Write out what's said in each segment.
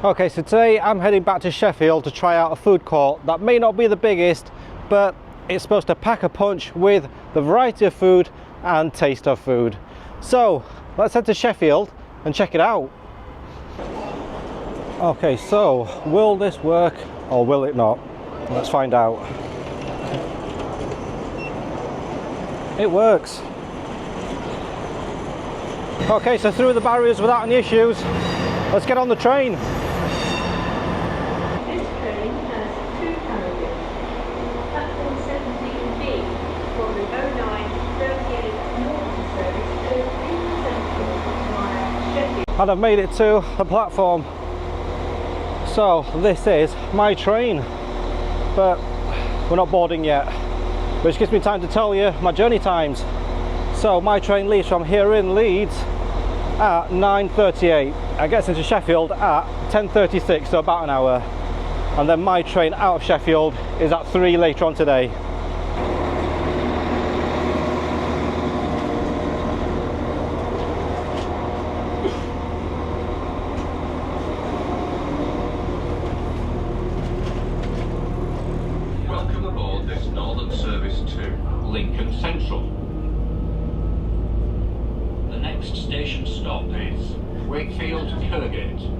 Okay, so today I'm heading back to Sheffield to try out a food court that may not be the biggest, but it's supposed to pack a punch with the variety of food and taste of food. So let's head to Sheffield and check it out. Okay, so will this work or will it not? Let's find out. It works. Okay, so through the barriers without any issues. Let's get on the train. This train has 2 carriages. Platform 17B for the 0938 Northern service to Central via Sheffield. And I've made it to the platform. So this is my train, but we're not boarding yet, which gives me time to tell you my journey times. So my train leaves from here in Leeds at 9:38 and gets into Sheffield at 10:36, so about an hour. And then my train out of Sheffield is at 3 later on today. Welcome aboard this northern service to Lincoln Central. The next station stop is Wakefield Kirkgate.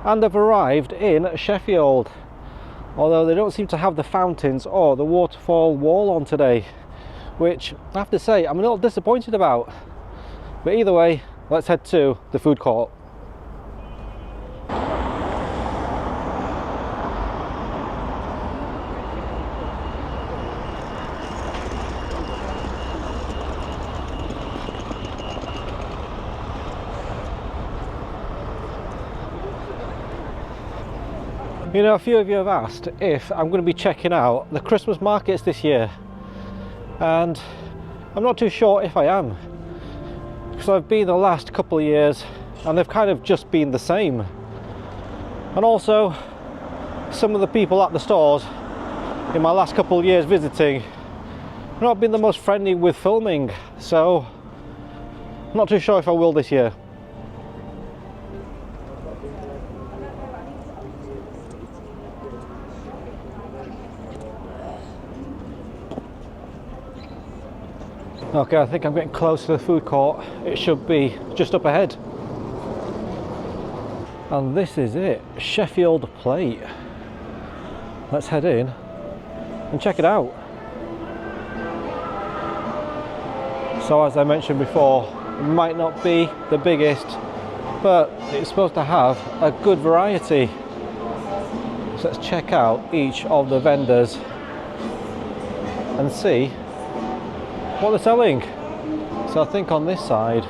And I've arrived in Sheffield, although they don't seem to have the fountains or the waterfall wall on today, which I have to say I'm a little disappointed about. But either way, let's head to the food court. You know, a few of you have asked if I'm going to be checking out the Christmas markets this year, and I'm not too sure if I am, because I've been the last couple of years and they've kind of just been the same. And also, some of the people at the stores in my last couple of years visiting have not been the most friendly with filming, so I'm not too sure if I will this year. Okay, I think I'm getting close to the food court. It should be just up ahead. And this is it, Sheffield Plate. Let's head in and check it out. So as I mentioned before, it might not be the biggest, but it's supposed to have a good variety. So let's check out each of the vendors and see what they're selling. So I think on this side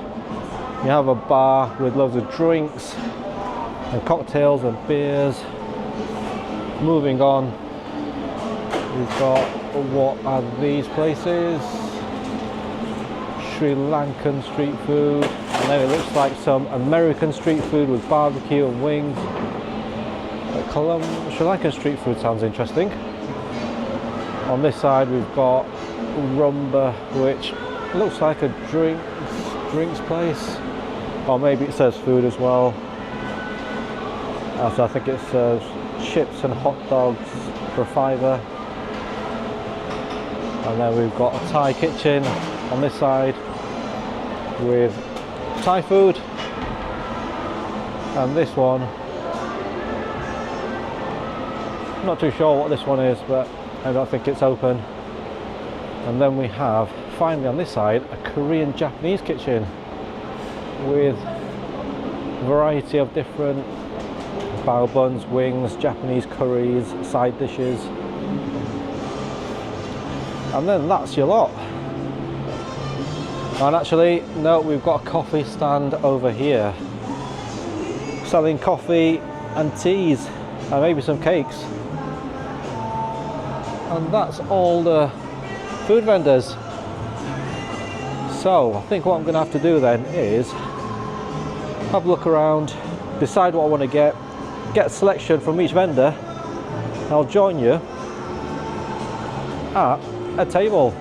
you have a bar with loads of drinks and cocktails and beers. Moving on, we've got, what are these places? Sri-Lankan street food, and then it looks like some American street food with barbecue and wings. Sri Lankan street food sounds interesting. On this side we've got Rumba, which looks like a drinks place, or maybe it says food as well. So I think it serves chips and hot dogs for £5. And then we've got a Thai kitchen on this side with Thai food, and this one, I'm not too sure what this one is, but I don't think it's open. And then we have, finally on this side, a Korean Japanese kitchen with a variety of different bao buns, wings, Japanese curries, side dishes. And then that's your lot. And actually, no, we've got a coffee stand over here selling coffee and teas and maybe some cakes. And that's all the food vendors. So I think what I'm going to have to do then is have a look around, decide what I want to get a selection from each vendor, and I'll join you at a table.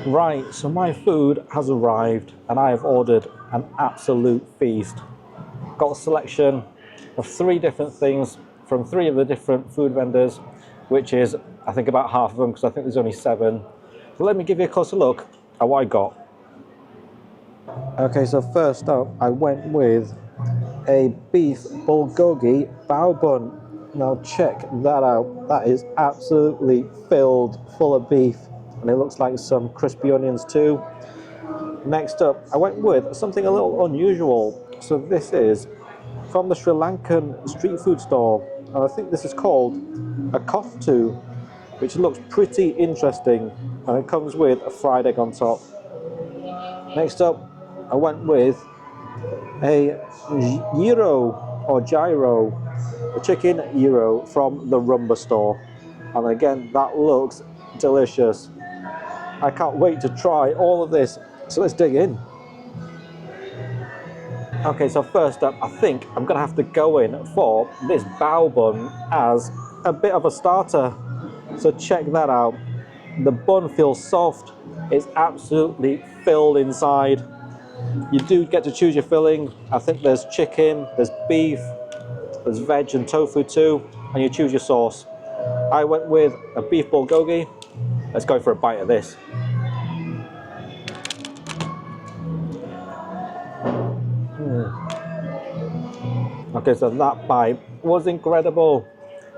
Right, so my food has arrived and I have ordered an absolute feast. Got a selection of 3 different things from 3 of the different food vendors, which is I think about half of them because I think there's only 7. So let me give you a closer look at what I got. Okay, so first up I went with a beef bulgogi bao bun. Now check that out, that is absolutely filled full of beef, and it looks like some crispy onions too. Next up I went with something a little unusual. So this is from the Sri Lankan street food store, and I think this is called a kothtu, which looks pretty interesting, and it comes with a fried egg on top. Next up I went with a gyro, a chicken gyro from the Rumba store, and again that looks delicious. I can't wait to try all of this, so let's dig in. Okay, so first up I think I'm gonna have to go in for this bao bun as a bit of a starter. So check that out, the bun feels soft, it's absolutely filled inside. You do get to choose your filling. I think there's chicken, there's beef, there's veg and tofu too, and you choose your sauce. I went with a beef bulgogi. Let's go for a bite of this. Okay, so that bite was incredible.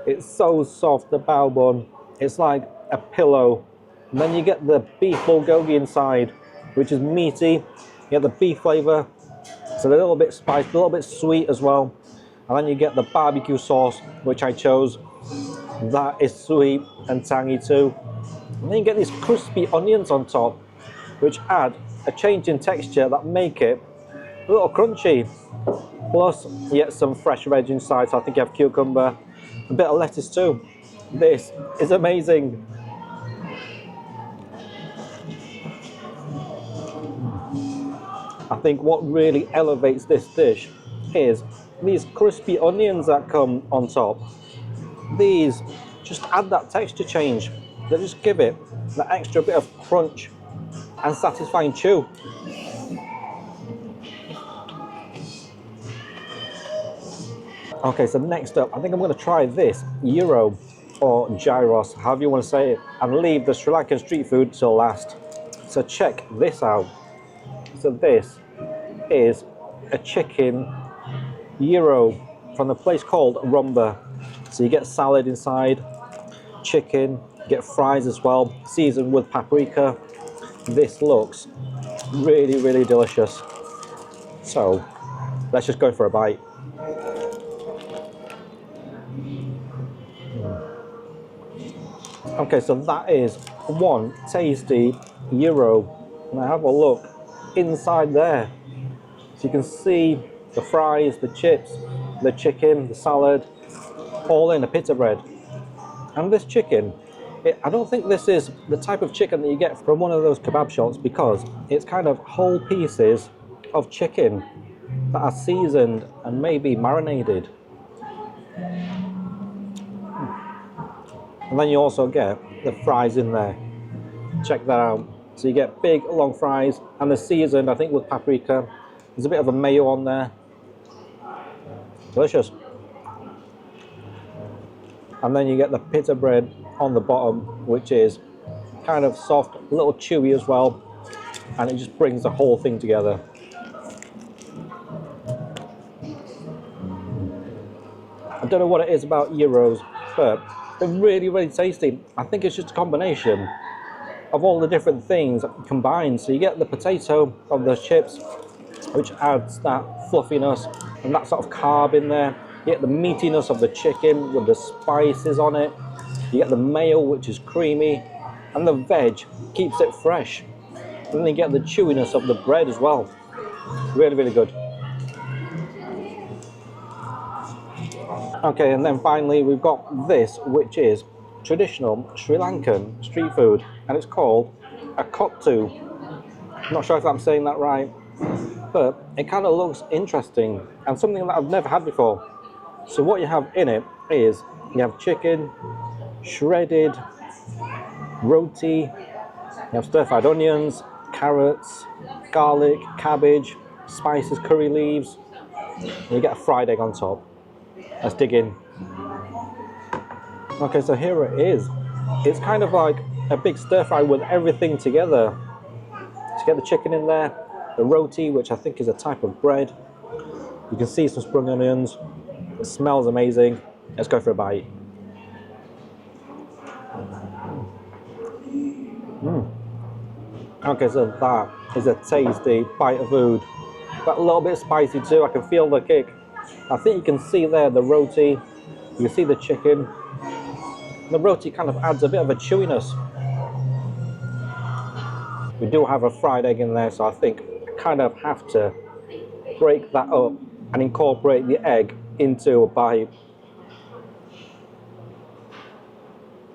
It's so soft, the bao bun. It's like a pillow. And then you get the beef bulgogi inside, which is meaty. You get the beef flavour, it's a little bit spicy, a little bit sweet as well. And then you get the barbecue sauce, which I chose. That is sweet and tangy too. And then you get these crispy onions on top, which add a change in texture that make it a little crunchy. Plus, you get some fresh veg inside, so I think you have cucumber, a bit of lettuce too. This is amazing. I think what really elevates this dish is these crispy onions that come on top. These just add that texture change. They just give it that extra bit of crunch and satisfying chew. Okay, so next up, I think I'm going to try this gyro or gyros, however you want to say it, and leave the Sri Lankan street food till last. So check this out. So this is a chicken gyro from the place called Rumba. So you get salad inside, chicken, you get fries as well, seasoned with paprika. This looks really, really delicious. So let's just go for a bite. Okay, so that is one tasty gyro. Now have a look inside there. So you can see the fries, the chips, the chicken, the salad, all in a pita bread. And this chicken, I don't think this is the type of chicken that you get from one of those kebab shops, because it's kind of whole pieces of chicken that are seasoned and maybe marinated. And then you also get the fries in there. Check that out. So you get big long fries, and they're seasoned, I think, with paprika. There's a bit of a mayo on there. Delicious. And then you get the pita bread on the bottom, which is kind of soft, a little chewy as well, and it just brings the whole thing together. I don't know what it is about gyros, but they're really, really tasty. I think it's just a combination of all the different things combined. So you get the potato of the chips, which adds that fluffiness and that sort of carb in there. You get the meatiness of the chicken with the spices on it. You get the mayo, which is creamy, and the veg keeps it fresh. And then you get the chewiness of the bread as well. Really, really good. Okay, and then finally we've got this, which is traditional Sri Lankan street food, and it's called a kothtu. Not sure if I'm saying that right, but it kind of looks interesting and something that I've never had before. So what you have in it is you have chicken, shredded, roti, you have stir-fried onions, carrots, garlic, cabbage, spices, curry leaves, and you get a fried egg on top. Let's dig in. Okay, so here it is. It's kind of like a big stir-fry with everything together. So you get the chicken in there, the roti, which I think is a type of bread. You can see some sprung onions. It smells amazing. Let's go for a bite. Okay, so that is a tasty bite of food. But a little bit spicy too. I can feel the kick. I think you can see there the roti. You can see the chicken. The roti kind of adds a bit of a chewiness. We do have a fried egg in there, so I think I kind of have to break that up and incorporate the egg into a bite.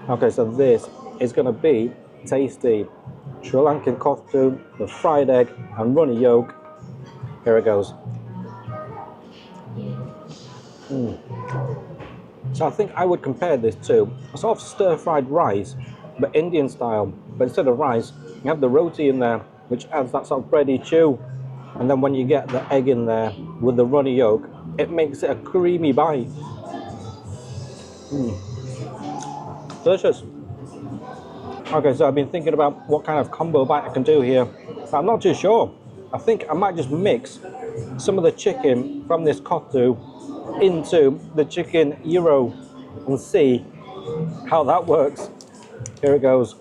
Okay, so this is going to be tasty. Sri Lankan kothtu, the fried egg and runny yolk. Here it goes. So I think I would compare this to a sort of stir-fried rice, but Indian style. But instead of rice, you have the roti in there, which adds that sort of bready chew. And then when you get the egg in there with the runny yolk, it makes it a creamy bite. Delicious. Okay, so I've been thinking about what kind of combo bite I can do here. But I'm not too sure. I think I might just mix some of the chicken from this kothtu into the chicken gyro and see how that works. Here it goes.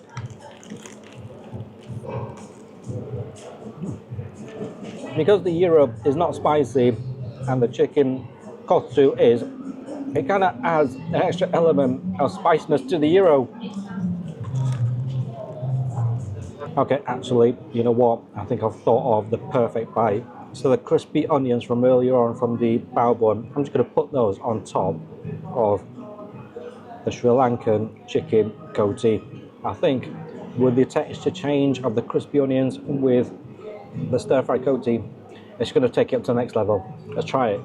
Because the gyro is not spicy and the chicken kothtu is, it kind of adds an extra element of spiciness to the gyro. Okay, actually, you know what? I think I've thought of the perfect bite. So the crispy onions from earlier on from the bao bun, I'm just going to put those on top of the Sri Lankan chicken kothtu. I think with the texture change of the crispy onions with the stir-fried kothtu, it's going to take it up to the next level. Let's try it.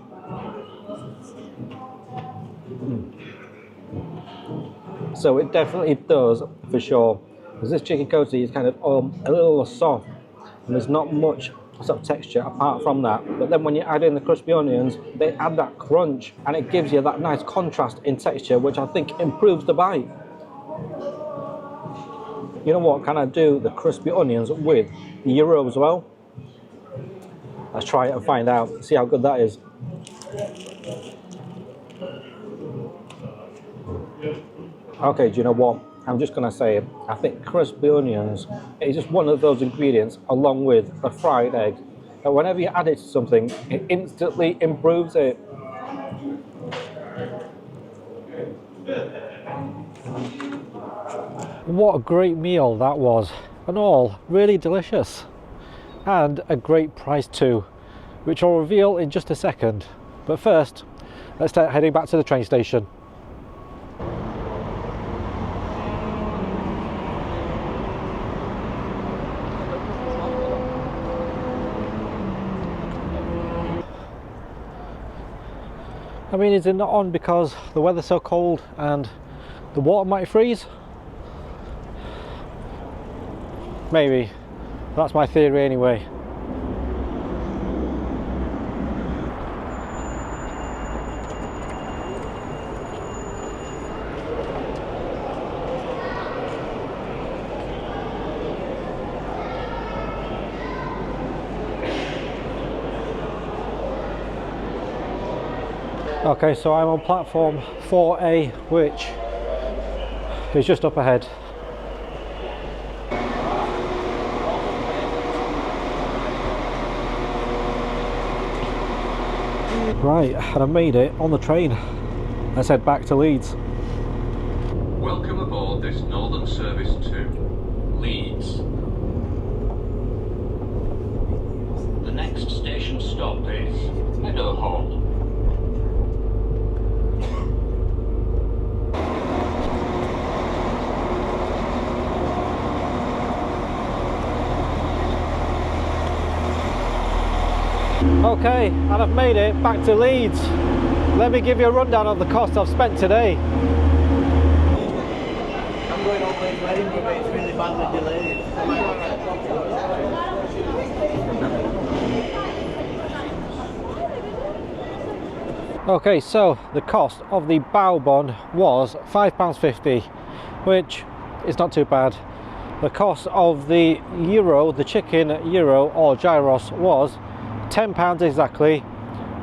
So it definitely does, for sure. Because this chicken kothtu is kind of a little soft, and there's not much sort of texture apart from that. But then when you add in the crispy onions, they add that crunch, and it gives you that nice contrast in texture, which I think improves the bite. You know what? Can I do the crispy onions with the gyro as well? Let's try it and find out. See how good that is. Okay, do you know what? I'm just going to say, I think crispy onions is just one of those ingredients, along with a fried egg, that whenever you add it to something, it instantly improves it. What a great meal that was, and all really delicious. And a great price too, which I'll reveal in just a second. But first, let's start heading back to the train station. I mean, is it not on because the weather's so cold and the water might freeze? Maybe. That's my theory anyway. Okay, so I'm on platform 4A, which is just up ahead. Right, and I made it on the train. Let's head back to Leeds. Welcome aboard this Northern Service to Leeds. The next station stop is Meadowhall. Okay, and I've made it back to Leeds. Let me give you a rundown of the cost I've spent today. I'm going over his wedding, but it's really badly delayed. Okay, so the cost of the bao bun was £5.50, which is not too bad. The cost of the gyro, the chicken gyro or gyros, was £10 exactly,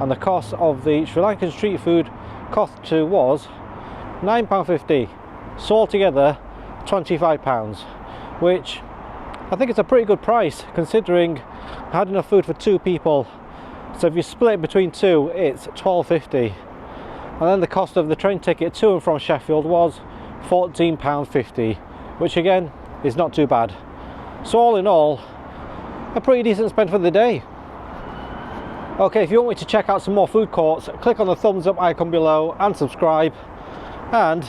and the cost of the Sri Lankan street food kothtu was £9.50. So altogether £25, which I think is a pretty good price considering I had enough food for 2 people. So if you split it between 2, it's £12.50. And then the cost of the train ticket to and from Sheffield was £14.50, which again is not too bad. So all in all, a pretty decent spend for the day. Okay, if you want me to check out some more food courts, click on the thumbs up icon below and subscribe, and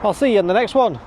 I'll see you in the next one.